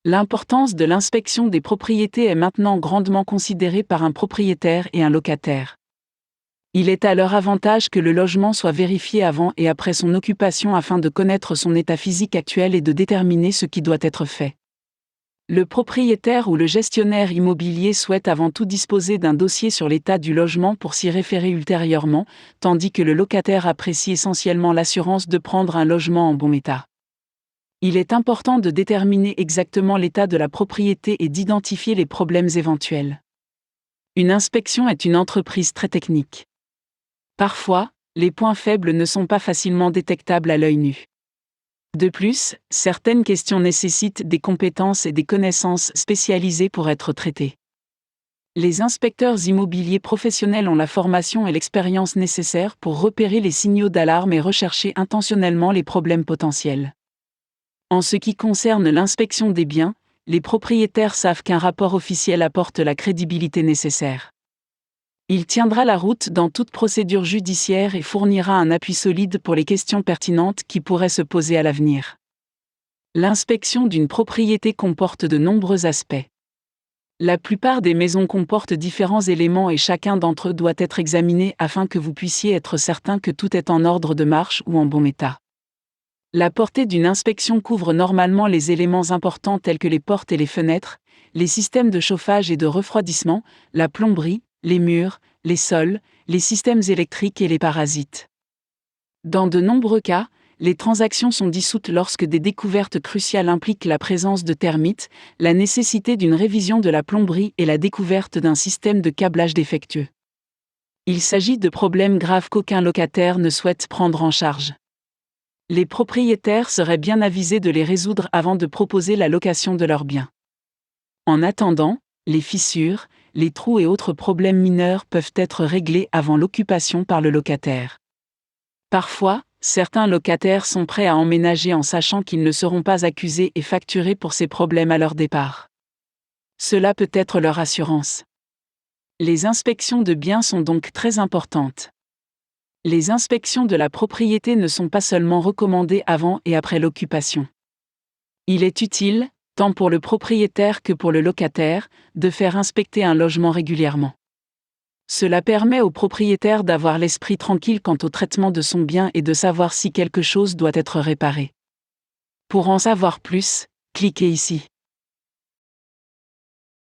L'importance de l'inspection des propriétés est maintenant grandement considérée par un propriétaire et un locataire. Il est à leur avantage que le logement soit vérifié avant et après son occupation afin de connaître son état physique actuel et de déterminer ce qui doit être fait. Le propriétaire ou le gestionnaire immobilier souhaite avant tout disposer d'un dossier sur l'état du logement pour s'y référer ultérieurement, tandis que le locataire apprécie essentiellement l'assurance de prendre un logement en bon état. Il est important de déterminer exactement l'état de la propriété et d'identifier les problèmes éventuels. Une inspection est une entreprise très technique. Parfois, les points faibles ne sont pas facilement détectables à l'œil nu. De plus, certaines questions nécessitent des compétences et des connaissances spécialisées pour être traitées. Les inspecteurs immobiliers professionnels ont la formation et l'expérience nécessaires pour repérer les signaux d'alarme et rechercher intentionnellement les problèmes potentiels. En ce qui concerne l'inspection des biens, les propriétaires savent qu'un rapport officiel apporte la crédibilité nécessaire. Il tiendra la route dans toute procédure judiciaire et fournira un appui solide pour les questions pertinentes qui pourraient se poser à l'avenir. L'inspection d'une propriété comporte de nombreux aspects. La plupart des maisons comportent différents éléments et chacun d'entre eux doit être examiné afin que vous puissiez être certain que tout est en ordre de marche ou en bon état. La portée d'une inspection couvre normalement les éléments importants tels que les portes et les fenêtres, les systèmes de chauffage et de refroidissement, la plomberie, les murs, les sols, les systèmes électriques et les parasites. Dans de nombreux cas, les transactions sont dissoutes lorsque des découvertes cruciales impliquent la présence de termites, la nécessité d'une révision de la plomberie et la découverte d'un système de câblage défectueux. Il s'agit de problèmes graves qu'aucun locataire ne souhaite prendre en charge. Les propriétaires seraient bien avisés de les résoudre avant de proposer la location de leurs biens. En attendant, les fissures, les trous et autres problèmes mineurs peuvent être réglés avant l'occupation par le locataire. Parfois, certains locataires sont prêts à emménager en sachant qu'ils ne seront pas accusés et facturés pour ces problèmes à leur départ. Cela peut être leur assurance. Les inspections de biens sont donc très importantes. Les inspections de la propriété ne sont pas seulement recommandées avant et après l'occupation. Il est utile, tant pour le propriétaire que pour le locataire, de faire inspecter un logement régulièrement. Cela permet au propriétaire d'avoir l'esprit tranquille quant au traitement de son bien et de savoir si quelque chose doit être réparé. Pour en savoir plus, cliquez ici.